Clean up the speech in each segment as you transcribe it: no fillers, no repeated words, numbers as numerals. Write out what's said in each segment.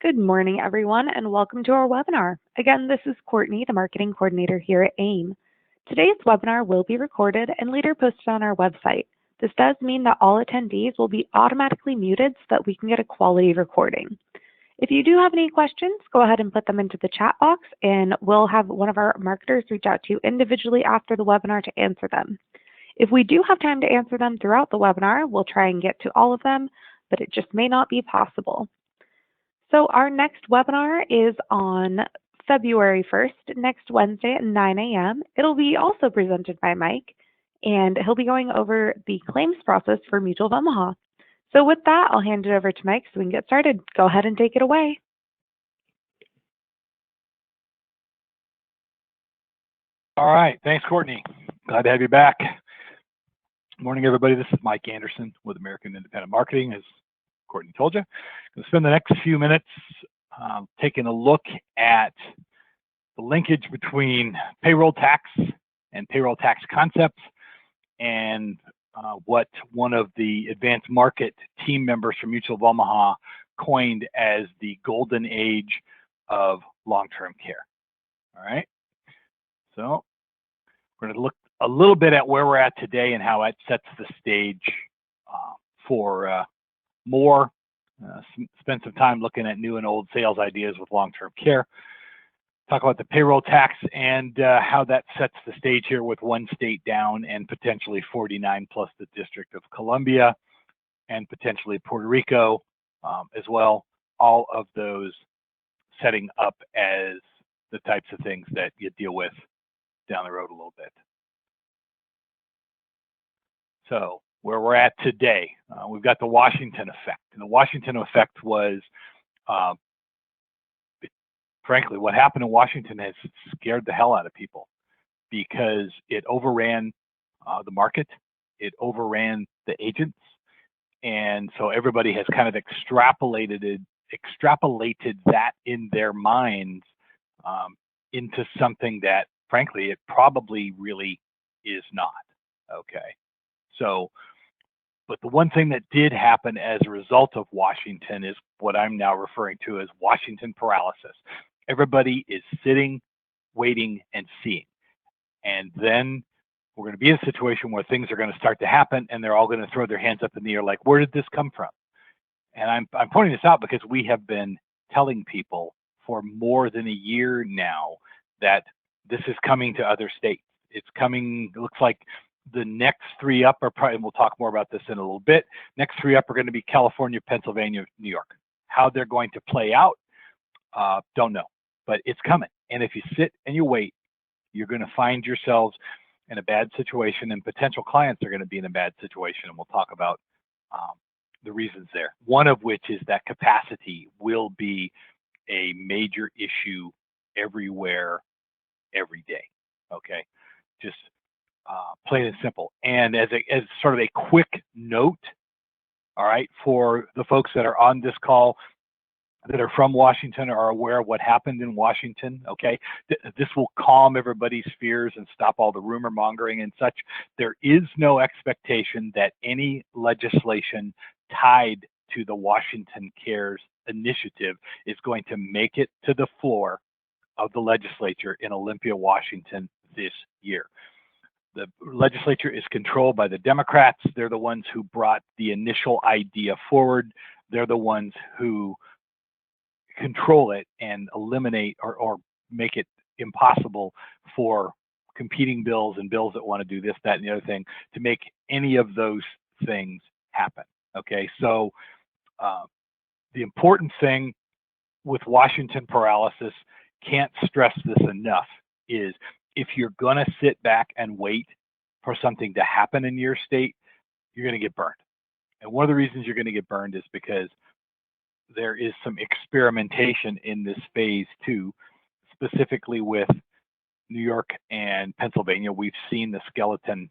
Good morning, everyone, and welcome to our webinar. Again, this is Courtney, the Marketing Coordinator here at AIM. Today's webinar will be recorded and later posted on our website. This does mean that all attendees will be automatically muted so that we can get a quality recording. If you do have any questions, go ahead and put them into the chat box, and we'll have one of our marketers reach out to you individually after the webinar to answer them. If we do have time to answer them throughout the webinar, we'll try and get to all of them, but it just may not be possible. So our next webinar is on February 1st, next Wednesday at 9 a.m. It'll be also presented by Mike, and he'll be going over the claims process for Mutual of Omaha. So with that, I'll hand it over to Mike so we can get started. Go ahead and take it away. All right, thanks, Courtney. Glad to have you back. Good morning, everybody. This is Mike Anderson with American Independent Marketing, as Courtney told you. I'm going to spend the next few minutes taking a look at the linkage between payroll tax and payroll tax concepts and what one of the advanced market team members from Mutual of Omaha coined as the golden age of long-term care. All right, so we're going to look a little bit at where we're at today and how it sets the stage for more. Spend some time looking at new and old sales ideas with long-term care. Talk about the payroll tax and how that sets the stage here with one state down and potentially 49 plus the District of Columbia and potentially Puerto Rico as well. All of those setting up as the types of things that you deal with down the road a little bit. So where we're at today, we've got the Washington effect. And the Washington effect was, frankly, what happened in Washington has scared the hell out of people because it overran the market, it overran the agents, and so everybody has kind of extrapolated that in their minds into something that, frankly, it probably really is not. Okay, so. But the one thing that did happen as a result of Washington is what I'm now referring to as Washington paralysis. Everybody is sitting, waiting, and seeing. And then we're going to be in a situation where things are going to start to happen and they're all going to throw their hands up in the air like, where did this come from? And I'm pointing this out because we have been telling people for more than a year now that this is coming to other states. It's coming, it looks like the next three up are probably, and we'll talk more about this in a little bit, next three up are going to be California, Pennsylvania, New York. How they're going to play out, don't know, but it's coming. And if you sit and you wait, you're going to find yourselves in a bad situation, and potential clients are going to be in a bad situation. And we'll talk about the reasons there. One of which is that capacity will be a major issue everywhere, every day. Okay, just plain and simple. And as sort of a quick note, all right, for the folks that are on this call that are from Washington or are aware of what happened in Washington, okay, this will calm everybody's fears and stop all the rumor mongering and such. There is no expectation that any legislation tied to the Washington Cares initiative is going to make it to the floor of the legislature in Olympia, Washington this year. The legislature is controlled by the Democrats. They're the ones who brought the initial idea forward. They're the ones who control it and eliminate or make it impossible for competing bills and bills that want to do this, that, and the other thing to make any of those things happen. Okay, so the important thing with Washington paralysis, can't stress this enough, is if you're going to sit back and wait for something to happen in your state, you're going to get burned. And one of the reasons you're going to get burned is because there is some experimentation in this phase too, specifically with New York and Pennsylvania. We've seen the skeleton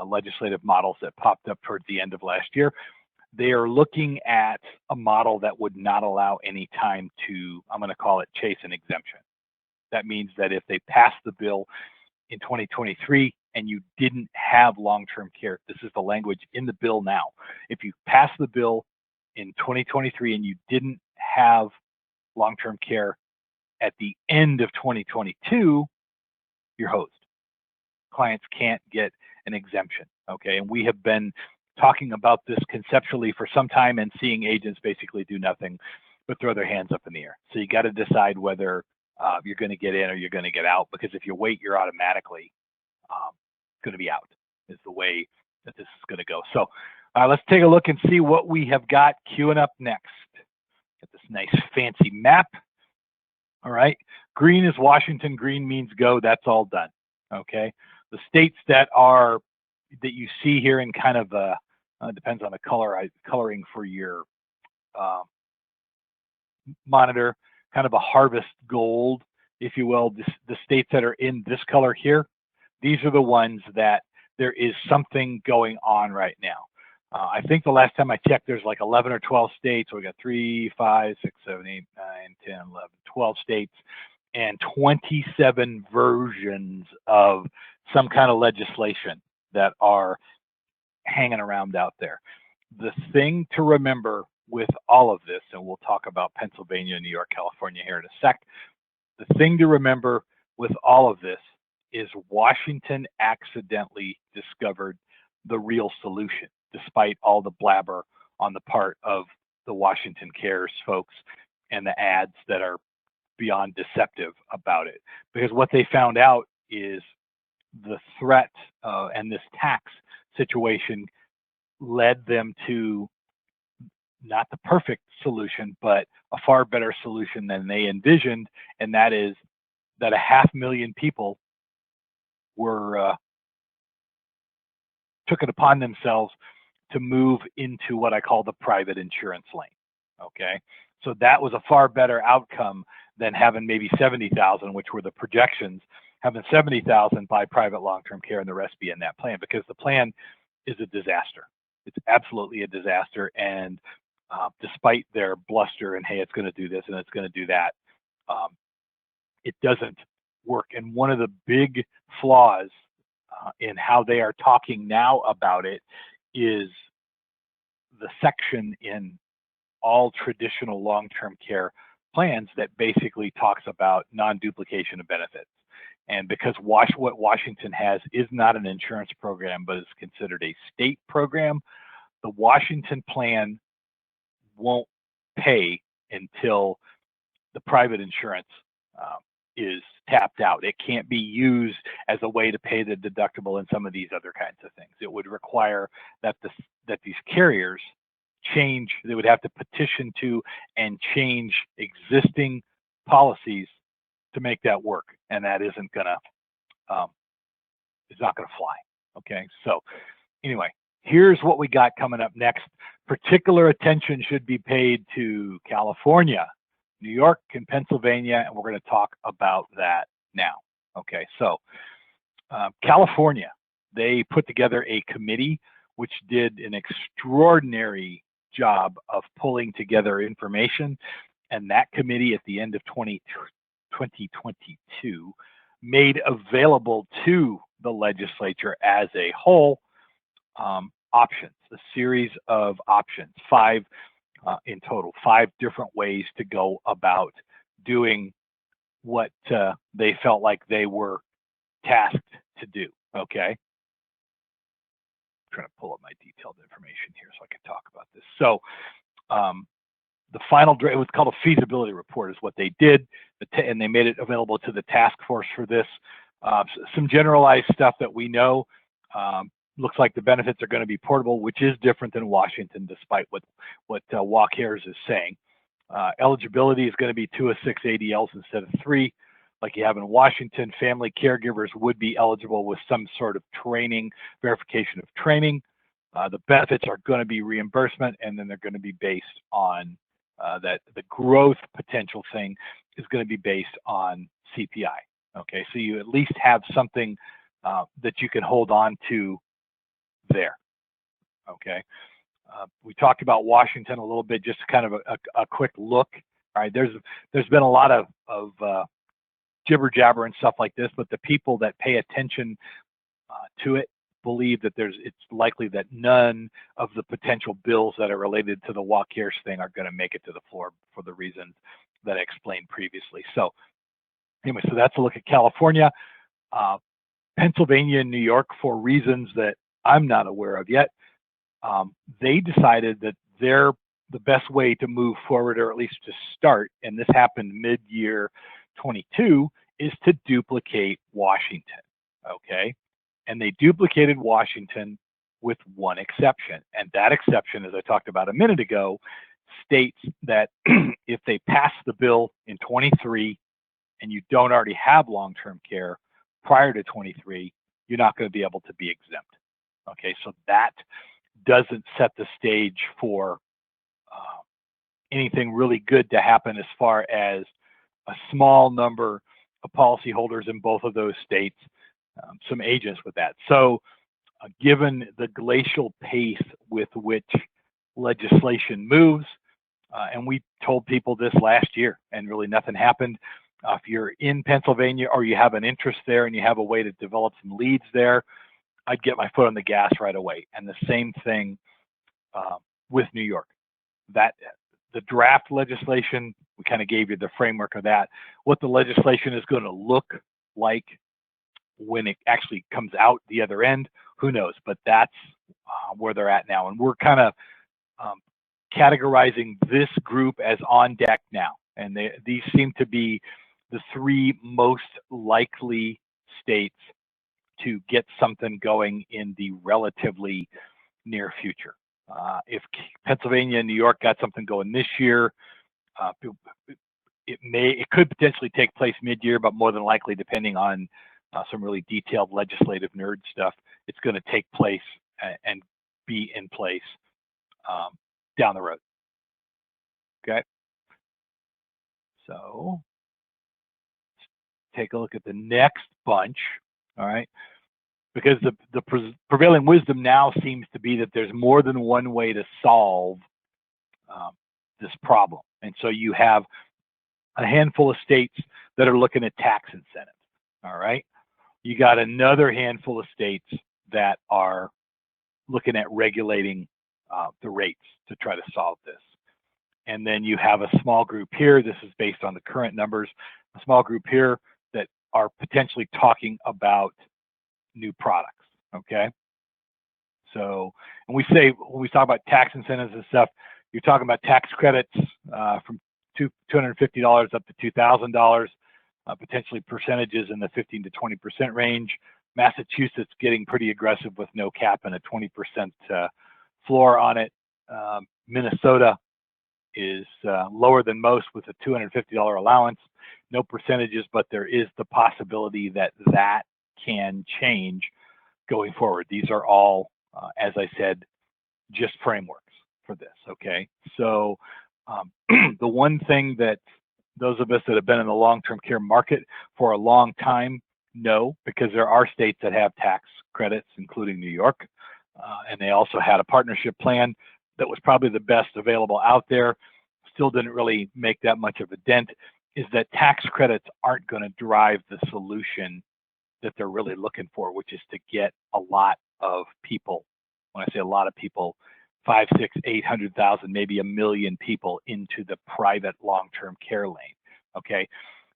legislative models that popped up towards the end of last year. They are looking at a model that would not allow any time to, I'm going to call it chase an exemption. That means that if they pass the bill in 2023 and you didn't have long-term care, this is the language in the bill now. If you pass the bill in 2023 and you didn't have long-term care at the end of 2022, you're hosed. Clients can't get an exemption, okay? And we have been talking about this conceptually for some time and seeing agents basically do nothing but throw their hands up in the air. So you got to decide whether you're going to get in or you're going to get out, because if you wait, you're automatically going to be out, is the way that this is going to go. So let's take a look and see what we have got queuing up next. Get this nice fancy map. All right, green is Washington, green means go, that's all done, okay? The states that you see here in kind of depends on the coloring for your monitor, kind of a harvest gold, if you will. The states that are in this color here, these are the ones that there is something going on right now. I think the last time I checked, there's like 11 or 12 states. So we got 3, 5, 6, 7, 8, 9, 10, 11, 12 states, and 27 versions of some kind of legislation that are hanging around out there. The thing to remember with all of this, and we'll talk about Pennsylvania, New York, California here in a sec, the thing to remember with all of this is Washington accidentally discovered the real solution, despite all the blabber on the part of the Washington Cares folks and the ads that are beyond deceptive about it. Because what they found out is the threat and this tax situation led them to not the perfect solution, but a far better solution than they envisioned, and that is that 500,000 people were took it upon themselves to move into what I call the private insurance lane. Okay, so that was a far better outcome than having maybe 70,000, which were the projections, having 70,000 by private long-term care and the rest be in that plan, because the plan is a disaster. It's absolutely a disaster, and despite their bluster and, hey, it's going to do this and it's going to do that, it doesn't work. And one of the big flaws in how they are talking now about it is the section in all traditional long-term care plans that basically talks about non-duplication of benefits. And because what Washington has is not an insurance program, but is considered a state program, the Washington plan won't pay until the private insurance is tapped out. It can't be used as a way to pay the deductible and some of these other kinds of things. It would require that these carriers change. They would have to petition to and change existing policies to make that work, and that isn't gonna it's not gonna fly. Okay, so anyway, here's what we got coming up next. Particular attention should be paid to California, New York, and Pennsylvania, and we're going to talk about that now. Okay, so California, they put together a committee which did an extraordinary job of pulling together information, and that committee at the end of 2022 made available to the legislature as a whole options, a series of options, 5 in total, 5 different ways to go about doing what they felt like they were tasked to do. Okay, I'm trying to pull up my detailed information here so I can talk about this. So the final draft, it was called a feasibility report, is what they did, and they made it available to the task force for this. Some generalized stuff that we know. Looks like the benefits are going to be portable, which is different than Washington, despite what WaCares is saying. Eligibility is going to be 2 of 6 ADLs instead of 3, like you have in Washington. Family caregivers would be eligible with some sort of training, verification of training. The benefits are going to be reimbursement, and then they're going to be based on that the growth potential thing is going to be based on CPI. Okay, so you at least have something that you can hold on to there. Okay, we talked about Washington a little bit, just kind of a quick look. All right, there's been a lot of jibber jabber and stuff like this, but the people that pay attention to it believe that it's likely that none of the potential bills that are related to the walk-years thing are going to make it to the floor for the reasons that I explained previously. So anyway, so that's a look at California. Pennsylvania and New York, for reasons that I'm not aware of yet, they decided that the best way to move forward, or at least to start, and this happened mid-year 22, is to duplicate Washington, okay? And they duplicated Washington with one exception. And that exception, as I talked about a minute ago, states that if they pass the bill in 23 and you don't already have long-term care prior to 23, you're not going to be able to be exempt. Okay, so that doesn't set the stage for anything really good to happen as far as a small number of policyholders in both of those states, some agents with that. So given the glacial pace with which legislation moves, and we told people this last year and really nothing happened. If you're in Pennsylvania or you have an interest there and you have a way to develop some leads there, I'd get my foot on the gas right away. And the same thing with New York. That the draft legislation, we kind of gave you the framework of that. What the legislation is going to look like when it actually comes out the other end, who knows? But that's where they're at now. And we're kind of categorizing this group as on deck now. And these seem to be the three most likely states to get something going in the relatively near future. If Pennsylvania and New York got something going this year, it could potentially take place mid-year, but more than likely, depending on some really detailed legislative nerd stuff, it's going to take place and be in place down the road. Okay. So take a look at the next bunch. All right. Because the prevailing wisdom now seems to be that there's more than one way to solve this problem. And so you have a handful of states that are looking at tax incentives. All right. You got another handful of states that are looking at regulating the rates to try to solve this. And then you have a small group here. This is based on the current numbers. A small group here that are potentially talking about new products. Okay. So, and we say when we talk about tax incentives and stuff, you're talking about tax credits from $250 up to $2,000, potentially percentages in the 15 to 20% range. Massachusetts getting pretty aggressive with no cap and a 20% floor on it. Minnesota is lower than most with a $250 allowance. No percentages, but there is the possibility that that can change going forward. These are all, as I said, just frameworks for this, okay? So the one thing that those of us that have been in the long-term care market for a long time know, because there are states that have tax credits, including New York, and they also had a partnership plan that was probably the best available out there, still didn't really make that much of a dent, is that tax credits aren't going to drive the solution that they're really looking for, which is to get a lot of people, when I say a lot of people, 5, 6, 800,000, maybe 1 million people into the private long-term care lane, okay?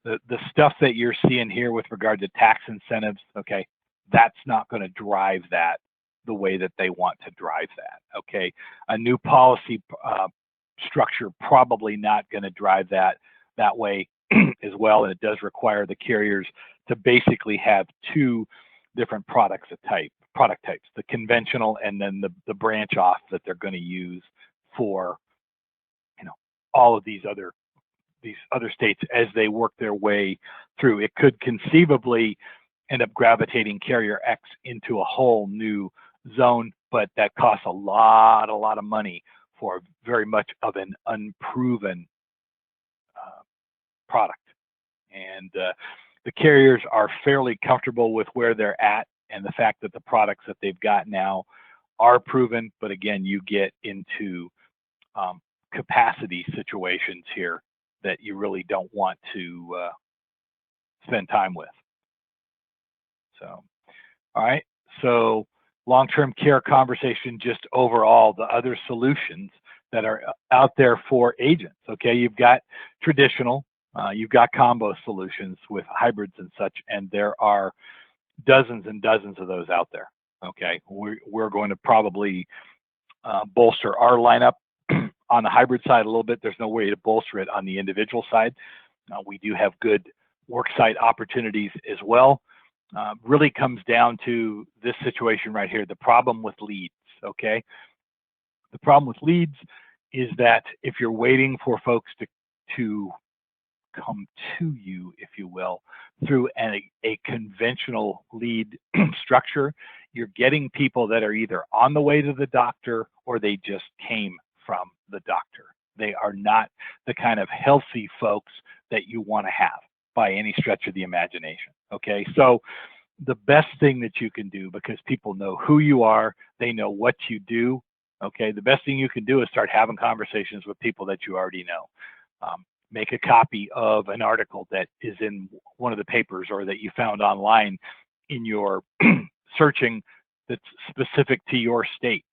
The stuff that you're seeing here with regard to tax incentives, okay, that's not going to drive that the way that they want to drive that, okay? A new policy structure probably not going to drive that way as well, and it does require the carriers to basically have two different product types, the conventional and then the branch off that they're going to use for, you know, all of these other states as they work their way through. It could conceivably end up gravitating carrier X into a whole new zone, but that costs a lot of money for very much of an unproven product. And the carriers are fairly comfortable with where they're at and the fact that the products that they've got now are proven. But again, you get into capacity situations here that you really don't want to spend time with. So, all right. So long-term care conversation, just overall, the other solutions that are out there for agents. Okay, you've got traditional, you've got combo solutions with hybrids and such, and there are dozens and dozens of those out there. Okay, we're going to probably bolster our lineup on the hybrid side a little bit. There's no way to bolster it on the individual side. We do have good worksite opportunities as well. Really comes down to this situation right here, the problem with leads. Okay, the problem with leads is that if you're waiting for folks to come to you, if you will, through a conventional lead structure, you're getting people that are either on the way to the doctor or they just came from the doctor. They are not the kind of healthy folks that you want to have by any stretch of the imagination. Okay, so the best thing that you can do, because people know who you are, they know what you do. Okay, the best thing you can do is start having conversations with people that you already know. Make a copy of an article that is in one of the papers or that you found online in your searching that's specific to your state.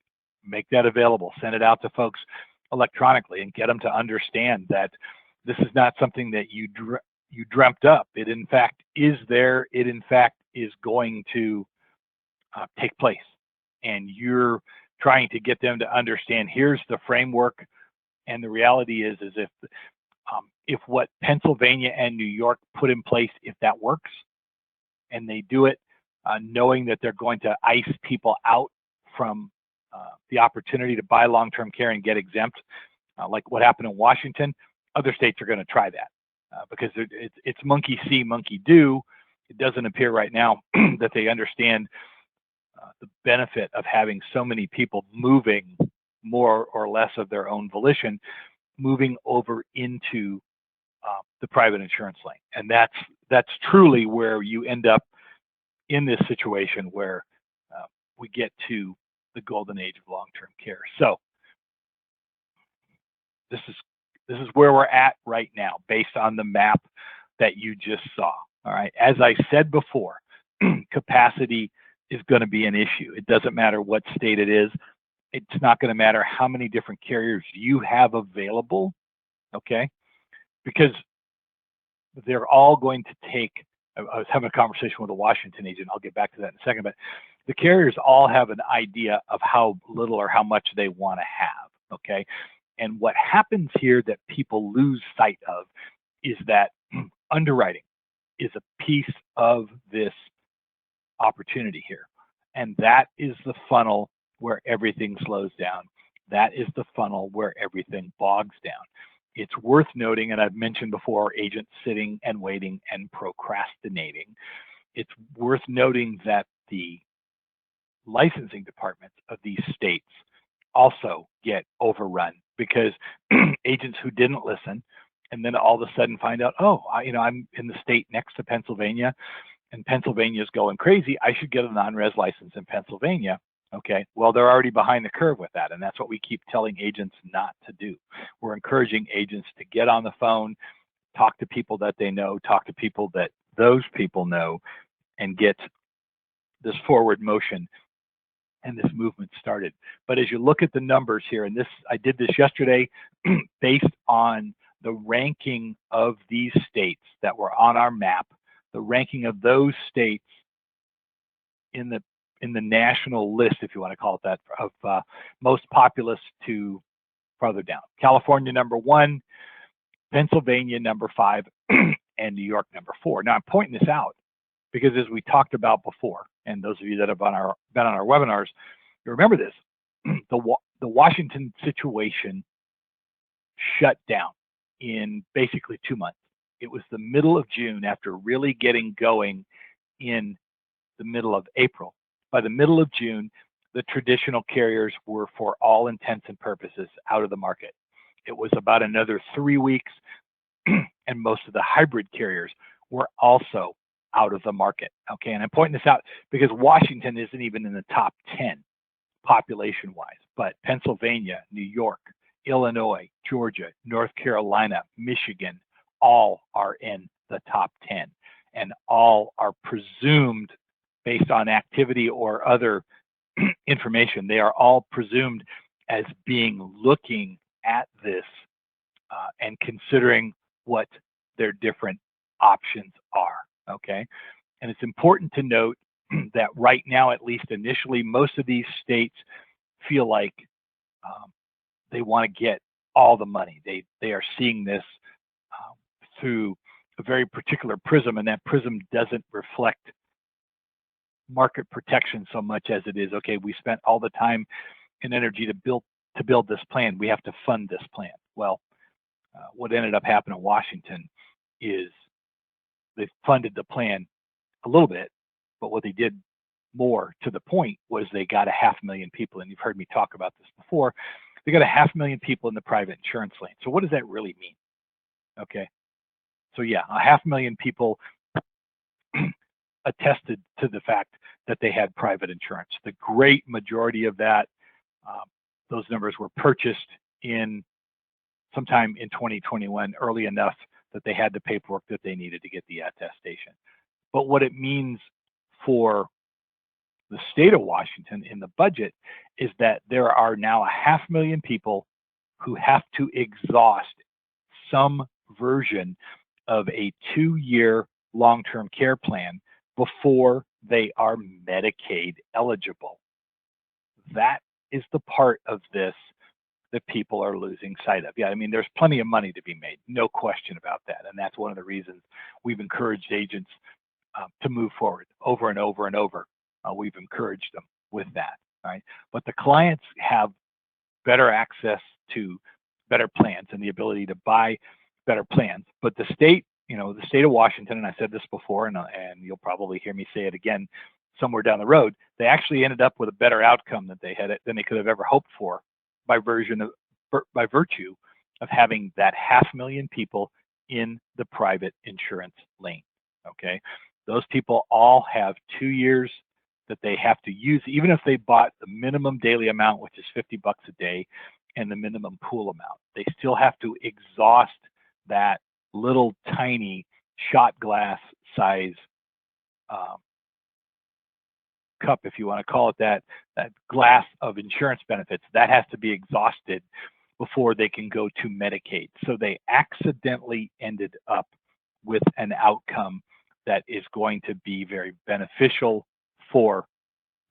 Make that available. Send it out to folks electronically and get them to understand that this is not something that you dreamt up. It in fact is there. It in fact is going to take place. And you're trying to get them to understand, here's the framework. And the reality is if what Pennsylvania and New York put in place, if that works, and they do it knowing that they're going to ice people out from the opportunity to buy long-term care and get exempt, like what happened in Washington, other states are going to try that because it's monkey see, monkey do. It doesn't appear right now that they understand the benefit of having so many people moving more or less of their own volition, moving over into the private insurance lane. And that's truly where you end up in this situation where we get to the golden age of long-term care. So this is where we're at right now based on the map that you just saw. All right, as I said before, capacity is going to be an issue. It doesn't matter what state it is. It's not going to matter how many different carriers you have available, okay? Because they're all going to take, I was having a conversation with a Washington agent, I'll get back to that in a second, but the carriers all have an idea of how little or how much they want to have, okay? And what happens here that people lose sight of is that underwriting is a piece of this opportunity here. And that is the funnel where everything slows down. That is the funnel where everything bogs down. It's worth noting, and I've mentioned before, agents sitting and waiting and procrastinating. It's worth noting that the licensing departments of these states also get overrun because agents who didn't listen and then all of a sudden find out, oh, I'm in the state next to Pennsylvania and Pennsylvania is going crazy. I should get a non-res license in Pennsylvania. Okay, well, they're already behind the curve with that. And that's what we keep telling agents not to do. We're encouraging agents to get on the phone, talk to people that they know, talk to people that those people know, and get this forward motion and this movement started. But as you look at the numbers here, and I did this yesterday based on the ranking of these states that were on our map, the ranking of those states in the national list, if you want to call it that, of most populous to farther down. California number 1, Pennsylvania number 5, and New York number 4. Now I'm pointing this out because as we talked about before, and those of you that have been on our webinars, you remember this, the Washington situation shut down in basically 2 months. It was the middle of June after really getting going in the middle of April. By the middle of June, the traditional carriers were, for all intents and purposes, out of the market. It was about another 3 weeks, and most of the hybrid carriers were also out of the market. Okay, and I'm pointing this out because Washington isn't even in the top 10 population-wise, but Pennsylvania, New York, Illinois, Georgia, North Carolina, Michigan, all are in the top 10, and all are presumed, based on activity or other information. They are all presumed as being looking at this and considering what their different options are, okay? And it's important to note that right now, at least initially, most of these states feel like they want to get all the money. They are seeing this through a very particular prism, and that prism doesn't reflect market protection so much as it is, okay, we spent all the time and energy to build this plan. We have to fund this plan. Well, what ended up happening in Washington is they funded the plan a little bit, but what they did more to the point was they got 500,000 people, and you've heard me talk about this before. They got 500,000 people in the private insurance lane. So what does that really mean? Okay, so yeah, 500,000 people attested to the fact that they had private insurance. The great majority of that, those numbers were purchased in sometime in 2021, early enough that they had the paperwork that they needed to get the attestation. But what it means for the state of Washington in the budget is that there are now 500,000 people who have to exhaust some version of a 2-year long-term care plan before they are Medicaid eligible. That is the part of this that people are losing sight of. Yeah, I mean, there's plenty of money to be made, no question about that. And that's one of the reasons we've encouraged agents to move forward over and over and over. We've encouraged them with that, right? But the clients have better access to better plans and the ability to buy better plans. But the state, the state of Washington, and I said this before, and you'll probably hear me say it again somewhere down the road, they actually ended up with a better outcome than they could have ever hoped for by virtue of having that 500,000 people in the private insurance lane. Okay, those people all have 2 years that they have to use, even if they bought the minimum daily amount, which is $50 a day, and the minimum pool amount. They still have to exhaust that little tiny shot glass size cup, if you want to call it that glass of insurance benefits. That has to be exhausted before they can go to Medicaid. So they accidentally ended up with an outcome that is going to be very beneficial for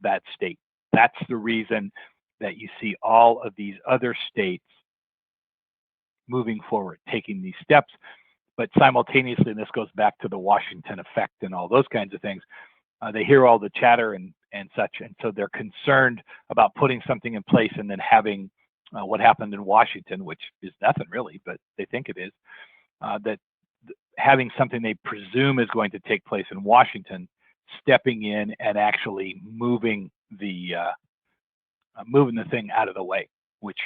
that state. That's the reason that you see all of these other states moving forward, taking these steps. But simultaneously, and this goes back to the Washington effect and all those kinds of things, they hear all the chatter and such, and so they're concerned about putting something in place and then having what happened in Washington, which is nothing really, but they think it is, that having something they presume is going to take place in Washington, stepping in and actually moving the thing out of the way, which,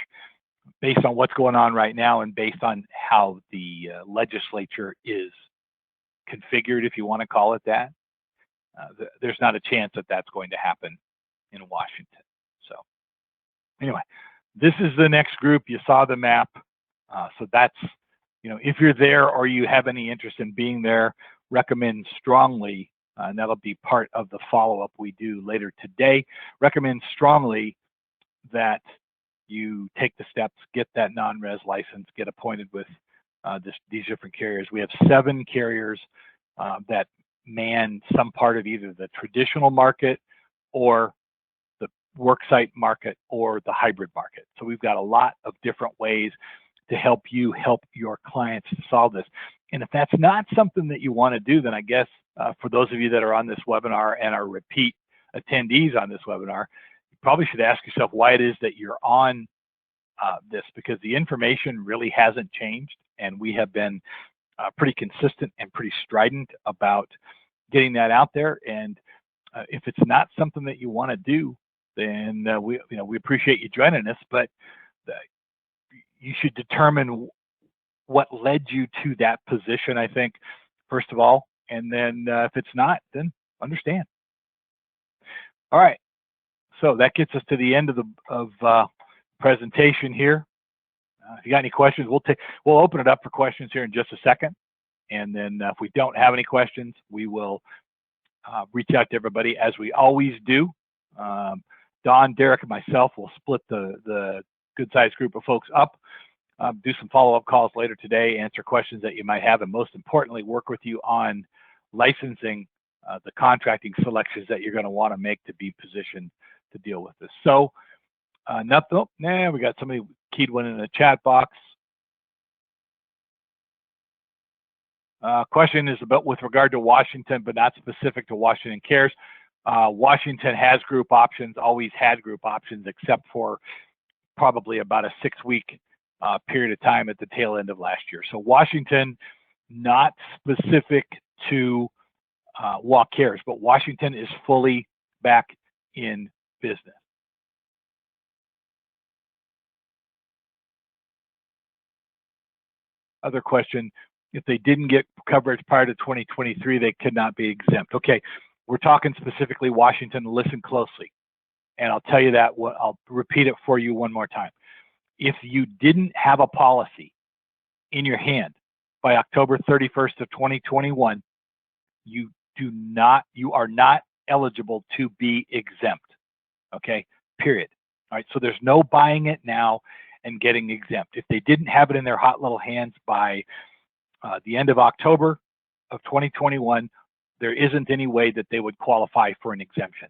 based on what's going on right now and based on how the legislature is configured, if you want to call it that, there's not a chance that that's going to happen in Washington. So anyway, this is the next group. You saw the map. So that's, if you're there or you have any interest in being there, recommend strongly, and that'll be part of the follow-up we do later today, recommend strongly that you take the steps, get that non-res license, get appointed with these different carriers. We have 7 carriers that man some part of either the traditional market or the worksite market or the hybrid market. So we've got a lot of different ways to help you help your clients to solve this. And if that's not something that you want to do, then I guess for those of you that are on this webinar and are repeat attendees on this webinar, you probably should ask yourself why it is that you're on this, because the information really hasn't changed, and we have been pretty consistent and pretty strident about getting that out there. And if it's not something that you want to do, then we appreciate you joining us, but you should determine what led you to that position, I think, first of all, and then if it's not, then understand. All right, so that gets us to the end of the presentation here. If you got any questions, we'll open it up for questions here in just a second. And then if we don't have any questions, we will reach out to everybody as we always do. Don, Derek, and myself will split the good-sized group of folks up, do some follow-up calls later today, answer questions that you might have, and most importantly, work with you on licensing the contracting selections that you're going to want to make to be positioned to deal with this. So, we got somebody keyed one in the chat box. Question is about with regard to Washington, but not specific to Washington Cares. Washington has group options, always had group options, except for probably about a 6-week period of time at the tail end of last year. So Washington, not specific to WA Cares, but Washington is fully back in business. Other question, if they didn't get coverage prior to 2023, they could not be exempt. Okay, we're talking specifically Washington. Listen closely, and I'll tell you that. I'll repeat it for you one more time. If you didn't have a policy in your hand by October 31st of 2021, you are not eligible to be exempt. Okay, period. All right, so there's no buying it now and getting exempt. If they didn't have it in their hot little hands by the end of October of 2021, there isn't any way that they would qualify for an exemption.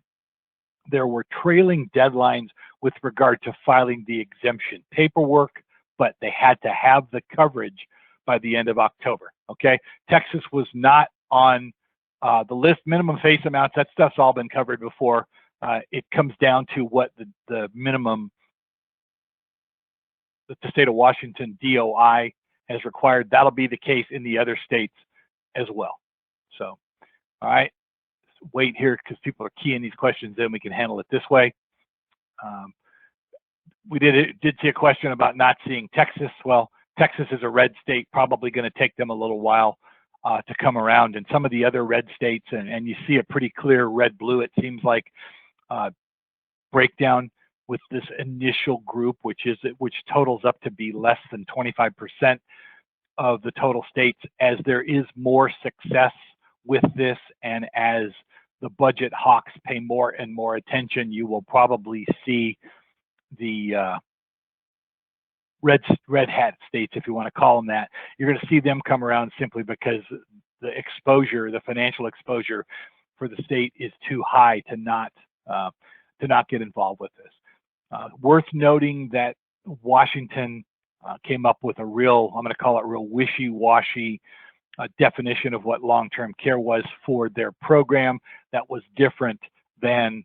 There were trailing deadlines with regard to filing the exemption paperwork, but they had to have the coverage by the end of October. Okay, Texas was not on the list. Minimum face amounts, that stuff's all been covered before. It comes down to what the minimum that the state of Washington DOI has required. That'll be the case in the other states as well. So, all right, wait here because people are keying these questions in. We can handle it this way. We did see a question about not seeing Texas. Well, Texas is a red state, probably going to take them a little while to come around. And some of the other red states, and you see a pretty clear red-blue, it seems like, breakdown with this initial group, which totals up to be less than 25% of the total states. As there is more success with this, and as the budget hawks pay more and more attention, you will probably see the red hat states, if you want to call them that. You're going to see them come around simply because the exposure, the financial exposure for the state is too high to not get involved with this. Worth noting that Washington came up with a real, I'm going to call it real wishy-washy definition of what long-term care was for their program that was different than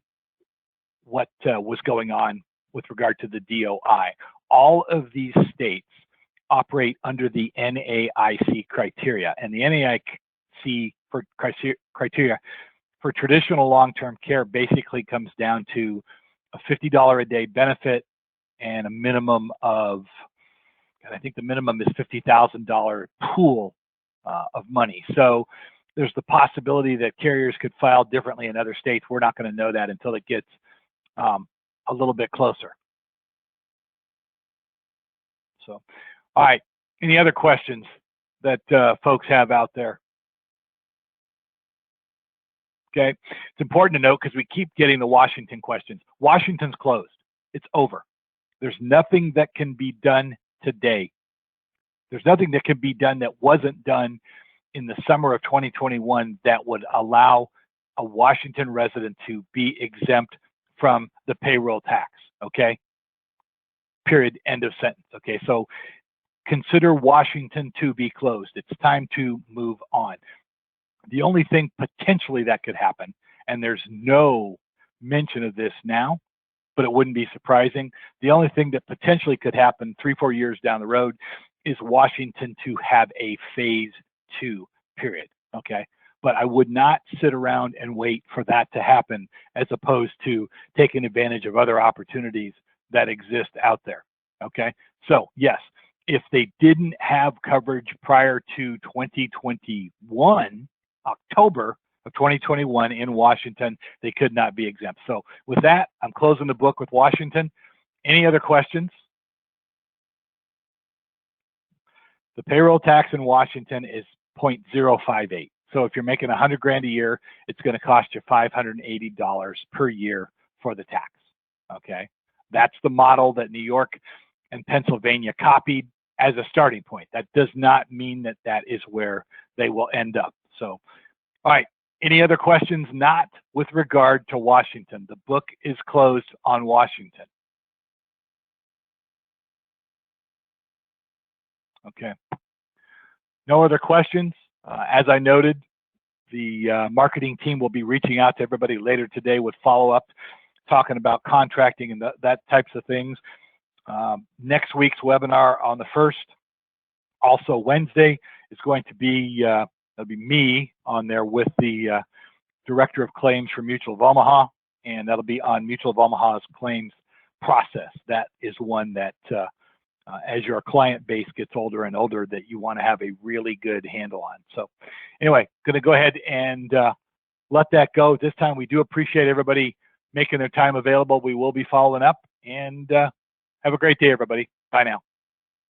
what was going on with regard to the DOI. All of these states operate under the NAIC criteria, and the NAIC for criteria for traditional long-term care basically comes down to a $50 a day benefit and a minimum of, I think the minimum is $50,000 pool of money. So there's the possibility that carriers could file differently in other states. We're not going to know that until it gets a little bit closer. So, all right, any other questions that folks have out there? Okay, it's important to note because we keep getting the Washington questions. Washington's closed. It's over. There's nothing that can be done today. There's nothing that can be done that wasn't done in the summer of 2021 that would allow a Washington resident to be exempt from the payroll tax, okay? Period, end of sentence, okay? So consider Washington to be closed. It's time to move on. The only thing potentially that could happen, and there's no mention of this now, but it wouldn't be surprising. The only thing that potentially could happen 3-4 years down the road is Washington to have a phase 2, period, okay? But I would not sit around and wait for that to happen as opposed to taking advantage of other opportunities that exist out there, okay? So yes, if they didn't have coverage prior to 2021, October of 2021 in Washington, they could not be exempt. So with that, I'm closing the book with Washington. Any other questions? The payroll tax in Washington is 0.058. So if you're making $100 grand a year, it's going to cost you $580 per year for the tax. Okay, that's the model that New York and Pennsylvania copied as a starting point. That does not mean that that is where they will end up. So, all right, any other questions not with regard to Washington? The book is closed on Washington. Okay, no other questions. As I noted, the marketing team will be reaching out to everybody later today with follow-up, talking about contracting and that types of things. Next week's webinar on the 1st, also Wednesday, is going to be, that'll be me on there with the Director of Claims for Mutual of Omaha, and that'll be on Mutual of Omaha's claims process. That is one that, as your client base gets older and older, that you want to have a really good handle on. So anyway, going to go ahead and let that go. This time we do appreciate everybody making their time available. We will be following up, and have a great day, everybody. Bye now.